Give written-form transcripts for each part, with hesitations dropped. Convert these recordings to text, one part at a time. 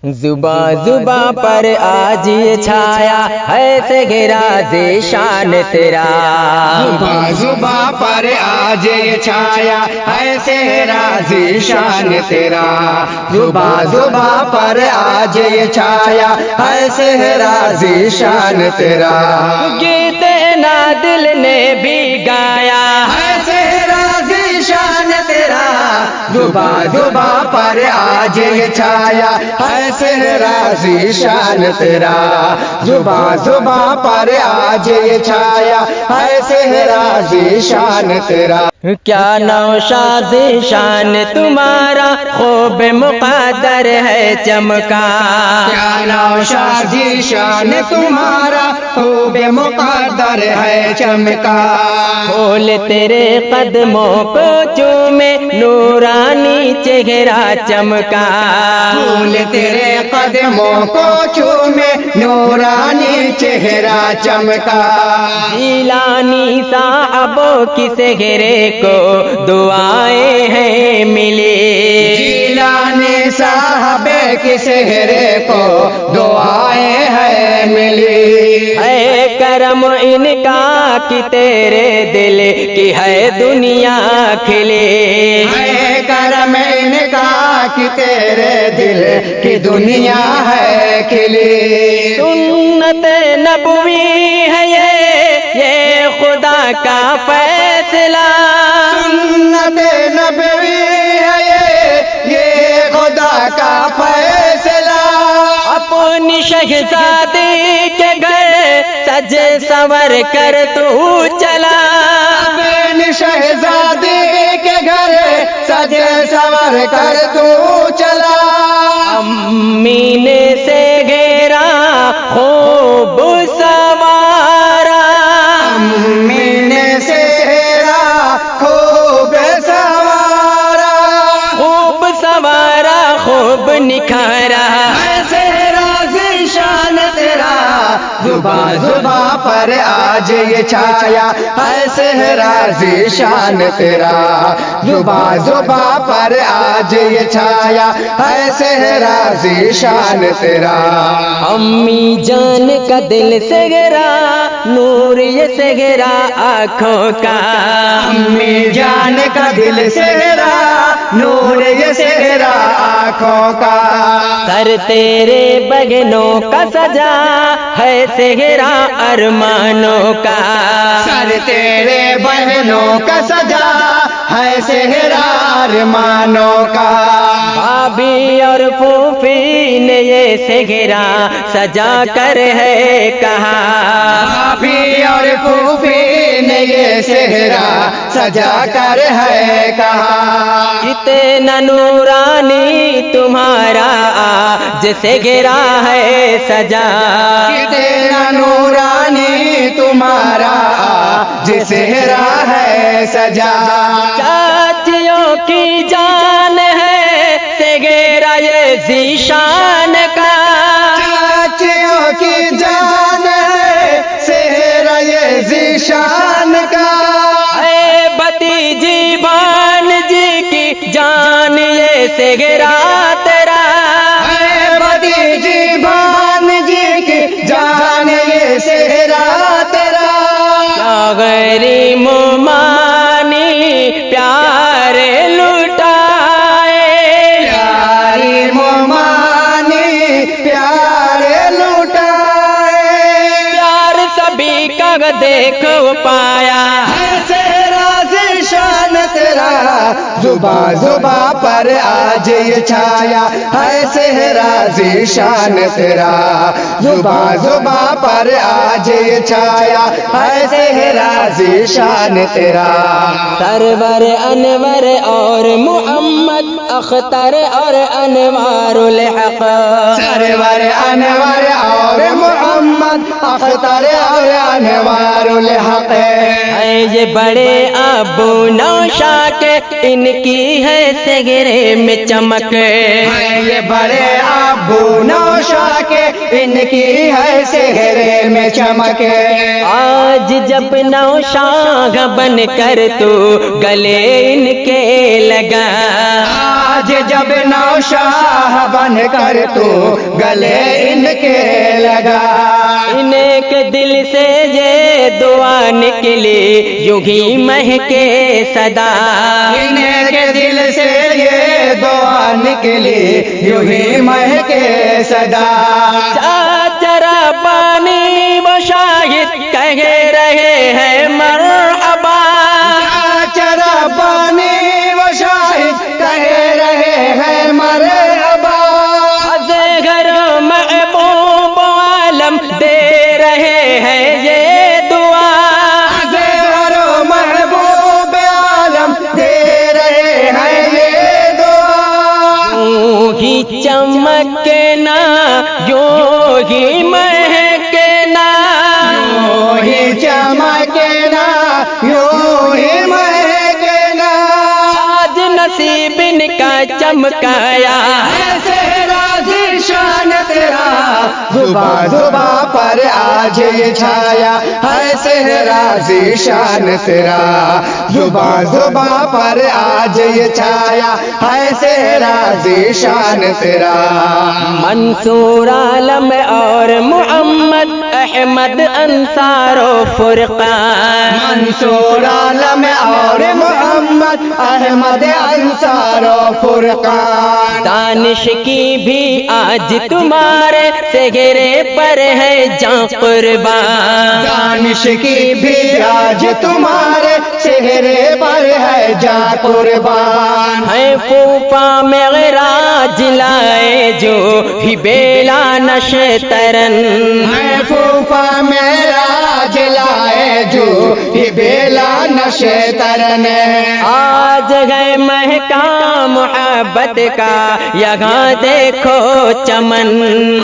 زباں زباں پر آج یہ چھایا ہے سگرا ذیشان تیرا، زباں زباں پر آج یہ چھایا ہے سہرا ذیشان تیرا، زباں زباں پر آج یہ چھایا ہے سہرا ذیشان تیرا، گیت نادل نے بھی گایا ہے سہرا ذیشان تیرا، زباں زباں پر آج یہ چھایا ہے سہرا ذیشان تیرا، زباں زباں پر آج یہ چھایا ہے سہرا ذیشان تیرا، کیا نوشاد شان تمہارا خوب مقدر ہے چمکا، کیا نوشاد شان تمہارا خوب مقدر ہے چمکا، پھول تیرے قدموں کو چومے نورانی چہرہ چمکا، پھول تیرے قدموں کو چومے نورانی چہرہ چمکا، جیلانی صاحبوں کی سہرے کو دعائیں ہیں ملی، جیلانی صاحب کی سہرے کو دعائیں ہیں ملی، ہے کرم ان کا کہ تیرے دل کی ہے دنیا کھلی، ہے کرم ان کا کہ تیرے دل کی دنیا ہے کھلی، سنت نبوی ہے یہ خدا کا فیصلہ، سنت نبوی ہے یہ خدا کا فیصلہ، اپنی شہزادی کے گھر سج سنور کر تو چلا، اپنی شہزادی کے گھر سج سنور کر تو چلا، امی نے سے گھیرا خوب سوارا، امی نے سہرا خوب سوارا، خوب سوارا خوب نکھارا، سہرا ذیشان تیرا، زباں زباں پر آج یہ چھایا ہے سہرا ذیشان تیرا، زباں زباں پر آج یہ چھایا ہے سہرا ذیشان تیرا، امی جان کا دل سگرا نور یہ سگرا آنکھوں کا، امی جان کا دل سہرا نور یہ سہرا آنکھوں کا، سر تیرے بگنوں کا سجا ہے سگرا ارمانوں کا، سر تیرے بہنوں کا سجا ہے سہرا ارمانوں کا، بھابھی اور پھوپھی نے یہ سگرا سجا کر ہے کہا، بھابھی اور پھوپھی نے یہ سہرا سجا کر ہے کہا، کتنا نورانی تمہارا جسے گرا ہے سجا، کتنا نورانی تمہارا جسہرا ہے سجا، چاچیوں کی جان ہے سگیرا یہ ذیشان کا، چاچیوں کی جان ہے سہرا یہ ذیشان کا، اے بھتیجی بان جی کی جان یہ سگیرا تیرا، اے بھتیجی بان جی کی جان یہ سہرا تیرا، کیا غیری ممانی پیار لٹائے، پیاری ممانی پیار لٹائے، پیار سبھی کا دیکھ پایا، ہے سہرا ذیشان تیرا، زباں زباں پر آج یہ چھایا ہے سہرا ذیشان تیرا، زباں زباں پر آج یہ چھایا ہے سہرا ذیشان تیرا، سرور انور اور محمد اختر اور انوار الحق، سرور انور اور محمد اختر اور انوار الحق، ہے یہ بڑے ابو نوشا کے ان کی ہے سگرے میں چمک، یہ بڑے ابو نوشا کے ان کی ہے سہرے میں چمک، آج جب نوشاہ بن کر تو گلے ان کے لگا، آج جب نوشاہ بن کر تو گلے ان کے لگا، انہیں کے دل سے یہ دعا نکلی یوں ہی مہکے صدا، انہیں کے دل سے یہ دعا نکلی یوں ہی مہکے صدا، چرا پانی وہ شاہد کہہ رہے ہیں مرحبا، چرا پانی وہ شاہد کہہ رہے ہیں مرحبا، اصغر محبوب عالم دے رہے ہیں یہ دعا، اصغر محبوب عالم دے رہے ہیں یہ دعا، یوں ہی چمکنا یوں ہی مہکنا، یوں ہی چمکنا یوں ہی مہکنا، آج نصیب ان کا چمکایا، ایسے راضی شان تیرا، زباں زباں پر آج یہ چھایا، ایسے راضی شان تیرا، زباں زباں پر آج یہ چھایا، ایسے راضی شان تیرا، منصور عالم اور محمد احمد انصار و فرقان، منصور عالم اور محمد احمد انصار و فرقان، دانش کی بھی آج تمہارے چہرے پر ہے جاں قربان، دانش کی بھی آج تمہارے چہرے پر ہے جا قربان، ہے پوپا معراج لائے جو ہی بیلا نشترن، ہے پھوپا معراج لائے جو ہی بیلا نشترن، آج ہے مہکا محبت کا یہاں دیکھو چمن،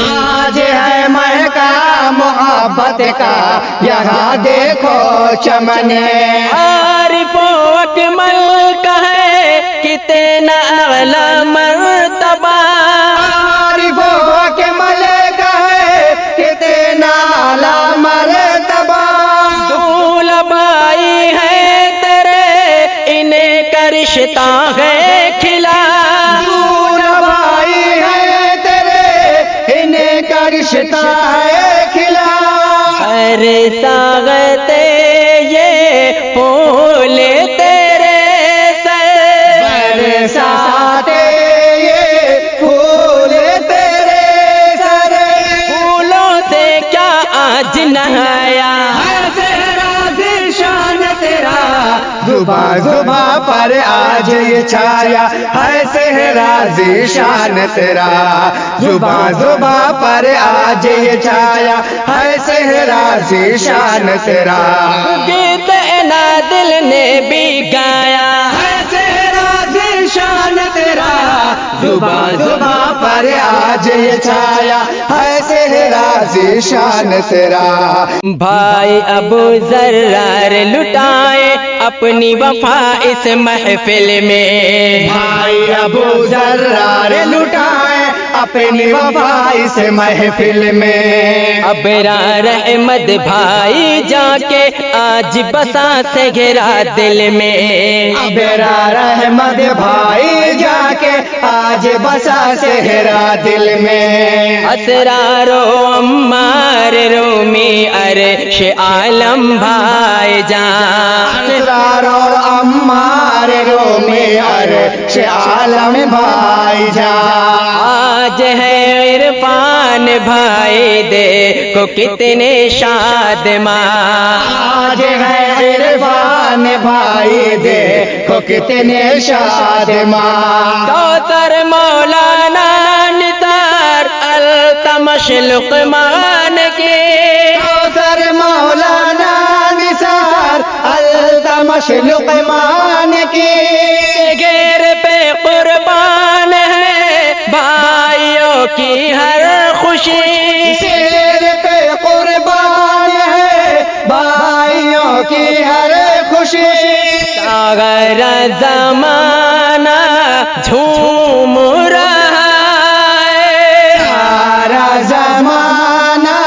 آج ہے مہکا محبت کا یہاں دیکھو چمن، عارف و اکمل کا ہے کتنا اعلی مرتبہ، عارف و اکمل کا ہے کتنا اعلی مرتبہ، دولبائی ہے تیرے انہیں کا رشتہ ہے کھلا، بھائی ہے تیرے انہیں کا رشتہ ہے کھلا، ہر ساغتے یہ پھول تیرے سر، برساتے یہ پھول تیرے سر، پھولوں سے کیا آج نہایا، ایسے راضی شان تیرا، زباں زباں پر آج یہ چھایا، ایسے راضی شان تیرا، زباں زباں پر آج یہ چھایا، ایسے راضی شان تیرا، گیت نادل نے بھی گایا، ایسے راضی شان تیرا، زباں زباں پر آج یہ چھایا، ایسے راضی شان تیرا، بھائی ابو ذرار لٹائے اپنی وفا اس محفل میں، بھائی ابو ذرار لٹائے اپنی وفا اس محفل میں، ابرار احمد بھائی جا کے آج بسا سے گھرا دل میں، ابرار احمد بھائی جا کے آج بسا صحرا دل میں، اسرار و عمار رومی عرش عالم بھائی جان، اسرار و عمار رومی عرش عالم بھائی جان، آج ہے عرفان بھائی دیکھو کتنے شاد ماں، آج ہے عرفان بھائی دیکھو کتنے شاد ماں، کوثر مولانا نثار التمش لقمان کی، کوثر مولانا نثار التمش لقمان کی، غیر پہ قربان ہے بھائیوں کی ہر خوشی، شیر پہ قربان ہے بھائیوں کی ہر خوشی، اگر زمانہ جھوم رہا ہے، سارا زمانہ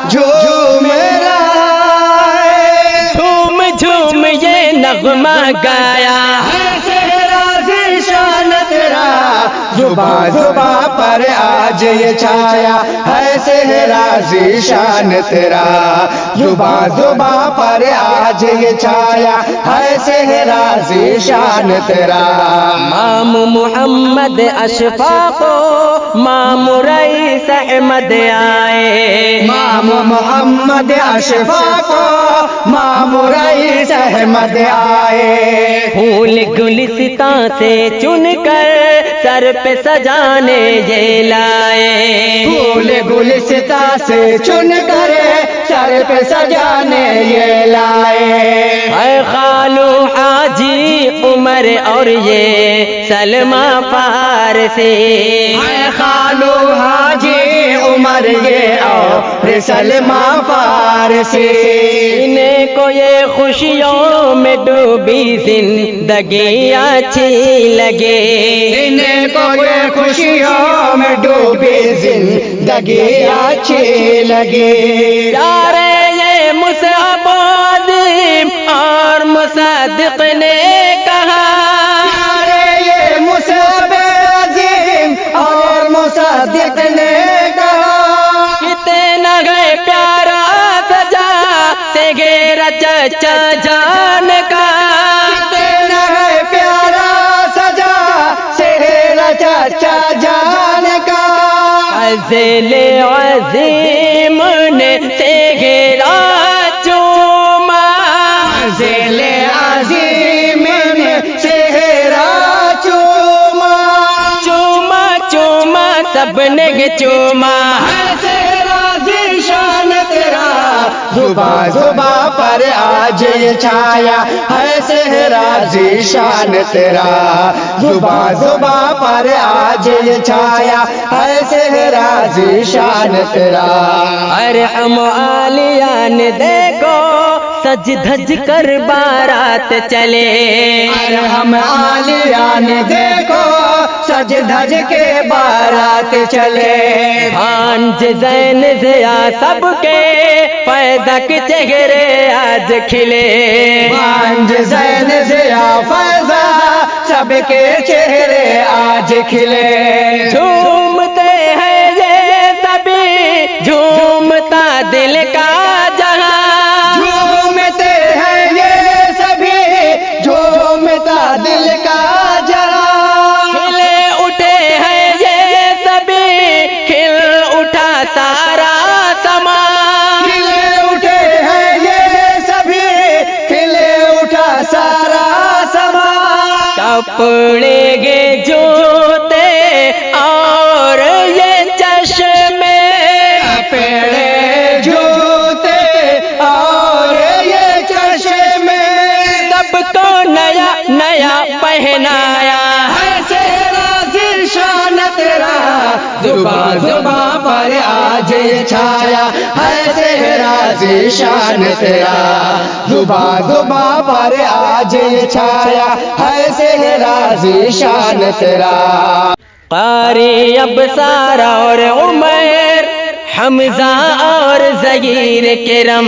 جھوم رہا ہے، جھوم جھوم یہ نغمہ گایا، ایسے راضی شان تیرا، زباں زباں پر آج یہ چھایا ہے صحرا ذیشان تیرا، زباں زباں پر آج یہ چھایا ہے صحرا ذیشان تیرا۔ مام محمد اشفاق مام رئیس احمد آئے، مام محمد اشفاق مام رئیس احمد آئے، پھول گلستاں سے چن کر سر پہ سجانے یہ لائے، پھول گلستاں سے چن کر سر پہ سجانے یہ لائے، اے خالو حاجی عمر اور یہ سلمہ فارسی، اے خالو حاجی عمر یہ اور سلمہ فارسی، انہیں کو یہ خوشیوں میں ڈوبی زندگی اچھی لگے، انہیں کو یہ خوشیوں میں ڈوبی زندگی اچھی لگی، پیارے یہ مصعب عظیم اور مصدق نے کہا، پیارے یہ مصعب عظیم اور مصدق نے کہا، کتنا ہے پیارا سجا سے گھیرا چچا جان کا، کتنا ہے پیارا سجا صحرا چچا جان کا، فضل عظیم نے سے گھیرا چوما، ذیل عظیم نے صحرا چوما، چوما چوما سب نے چوما، صحرا ذیشان تیرا، زباں زباں پر آج یہ چھایا ہے صحرا ذیشان تیرا، زباں زباں پر آج یہ چھایا ہے صحرا ذیشان تیرا، ارحم عالیان دیکھو سج دھج کر بارات چلے، ارحم عالیان دیکھو سج دھج کے بارات چلے، بھانج زین ضیا سب کے پیدا کے چہرے آج کھلے، بانج زین ضیا فیضا سب کے چہرے آج کھلے، جھومتے ہیں یہ سبھی جھومتا دل کا جہاں، جھومتے ہیں یہ سبھی جھومتا دل کا جہاں، کھلے اٹھے ہیں یہ سبھی کھل اٹھا سارا سما، کھلے اٹھے ہیں یہ سبھی کھلے اٹھا سارا سما، کپڑے گے جوتے اور یہ چشمے، پیڑے جوتے اور یہ چشمے، سب کو نیا نیا پہنایا، ہے صحرا ذیشان تیرا، زباں زباں پر آج یہ چھایا ہے صحرا ذیشان تیرا، زباں زباں پر آج یہ چھایا ہے صحرا ذیشان تیرا، قاری ابصار اور عمر حمزہ اور زہیر کرم،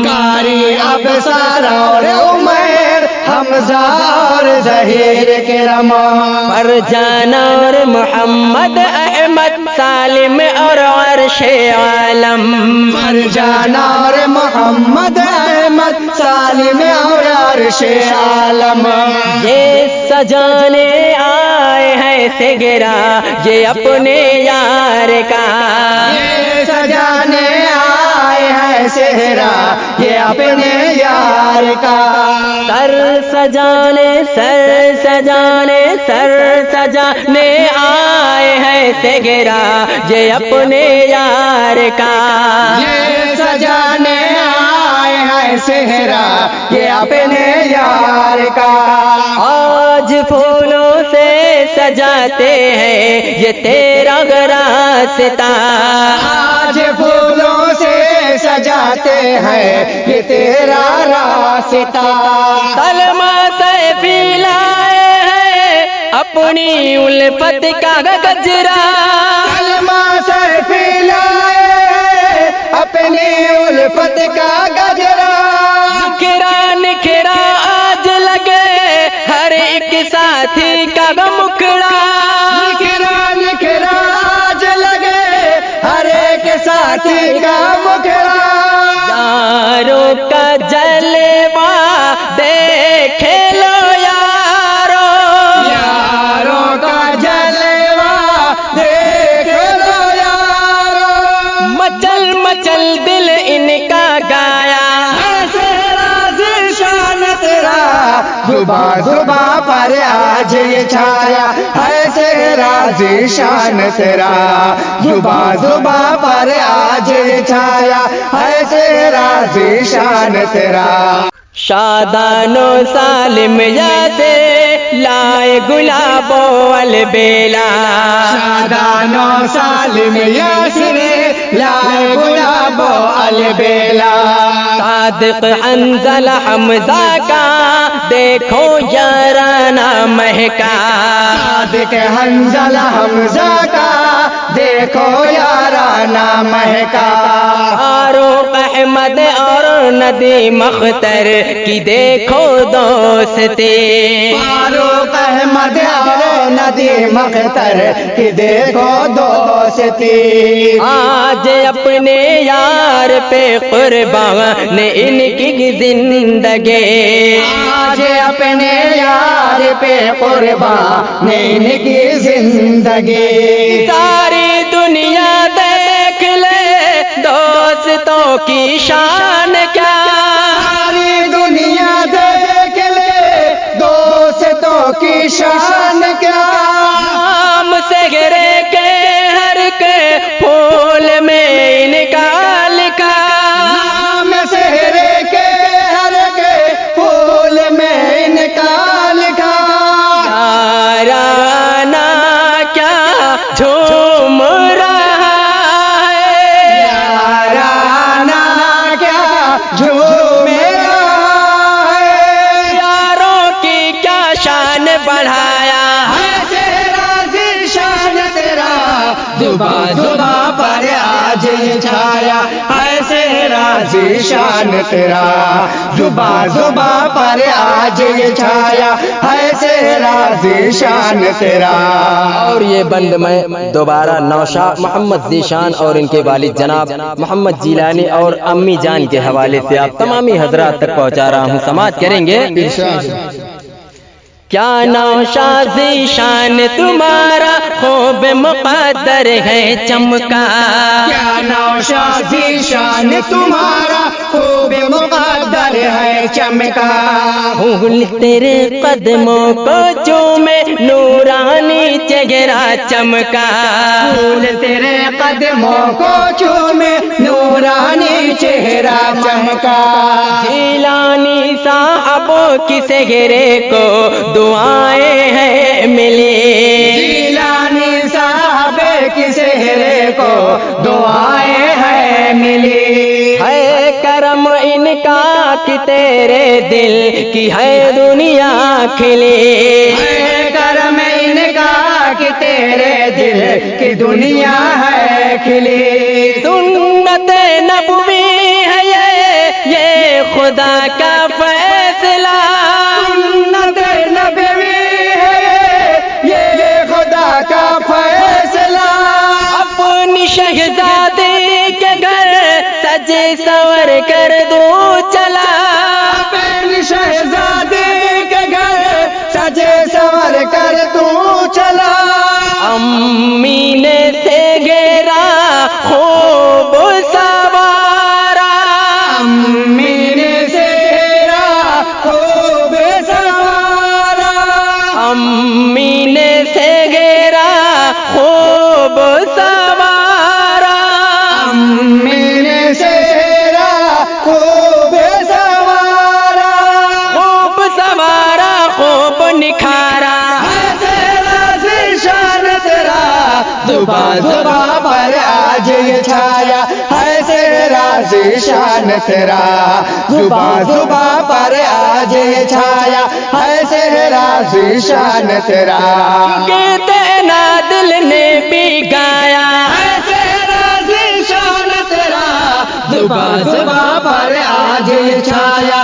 قاری ابصار اور عمر حمزہ اور ظہیر کرم، فرجان اور محمد احمد سالم اور عرش عالم، فرجان اور محمد احمد سالم اور عرش عالم، یہ سجانے آئے ہیں صحرا یہ اپنے یار کا، یہ سجانے آئے ہیں صحرا یہ اپنے یار کا، سر سجانے سر سجانے سر سجانے آئے ہیں صحرا یہ اپنے یار کا، یہ سجانے آئے ہیں صحرا یہ اپنے یار کا، آج پھولوں سے سجاتے ہیں یہ تیرا راستہ، آج پھولوں سے سجاتے ہیں یہ تیرا راستہ، سلمہ سیفی لائے ہیں اپنی الفت کا گجرا، سلمہ سیفی لائے اپنی الفت کا گجرا، نکھرا نکھرا آج لگے ہر ایک ساتھی کا مکھڑا، نکھرا ایک ساتھی کا مکھڑا یاروں کا جلوہ دیکھے لو یارو، یاروں کا جلوہ دیکھ لو یارو، مچل مچل دل ان کا گایا، ایسے راز شان تیرا زباں زباں پر آج یہ چھایا، ایسے راز شان تیرا زباں زباں پر آج یہ چھایا، ایسے راز شان تیرا۔ شادان و سالم یاسے لائے گلاب و البیلا، شادان و سالم یاسر لائے گلاب و البیلا، صادق حنظلہ حمزہ کا دیکھو یارانہ مہکا، صادق حنظلہ حمزہ کا دیکھو یارانہ مہکا، فاروق احمد اور ندیم اختر کی دیکھو دوستی، فاروق احمد اور ندیم اختر کی دیکھو دوستی، آج اپنے یار پہ قربان ان کی زندگی، آج اپنے یار پہ قربان ان کی زندگی، ساری دنیا دیکھ لے دوستوں کی شان کیا، ساری دنیا دیکھ لے دوستوں کی شان کیا، ہم سگرے کے ہر کے پھول میں ان کا لکھا، نام سہرے کے ہر کے پھول میں ان کا لکھا، یارانہ کیا جھوم رہا ہے، یارانہ کیا جھوم رہا ہے، یاروں کی کیا شان بڑھایا، ایسے راز شان تیرا زباں زباں پر آج یہ چھایا، ایسے راز شان تیرا زباں زباں پر آج یہ چھایا، ایسے راز شان تیرا۔ اور یہ بند میں دوبارہ نوشاہ محمد ذیشان اور ان کے والد جناب محمد جیلانی اور امی جان کے حوالے سے آپ تمامی حضرات تک پہنچا رہا ہوں، سماعت کریں گے۔ کیا نوشاہ ذیشان تمہارا خوب مقدر ہے چمکا، کیا نوشاہ ذیشان تمہارا خوب مقدر ہے چمکا، پھول تیرے قدموں کو چومے نورانی چہرہ چمکا، پھول تیرے قدموں کو چومے نورانی چہرہ چمکا، جیلانی صاحبوں کی سگرے کو دعائیں ہیں ملی، جیلانی صاحب کی سہرے کو دعائیں ہیں ملی، ہے کرم ان کا کہ تیرے دل کی ہے دنیا کھلی، ہے کرم ان کا کہ تیرے دل کی دنیا ہے کھلی، سنت نبوی ہے یہ خدا کا فیصلہ، سنت نبوی ہے یہ خدا کا فیصلہ، اپنی شہزادی کے گھر سجے سور کر دوں چلا، اپنی شہزادی کے گھر سجے سور کر تو چلا، امی نے سے گھیرا خوب سوارا، امی نے تیرا خوب سوارا، امی نے سے گھیرا خوب سوارا، امی نے تیرا خوب سوارا، خوب سوارا خوب نکھارا، زباں زباں پر آج یہ چھایا، ایسے راز شان تیرا زباں زباں پر آج یہ چھایا، ایسے راز شان تیرا، کتنا دل نے بھی گایا، ایسے راز شان تیرا زباں زباں پر آج یہ چھایا،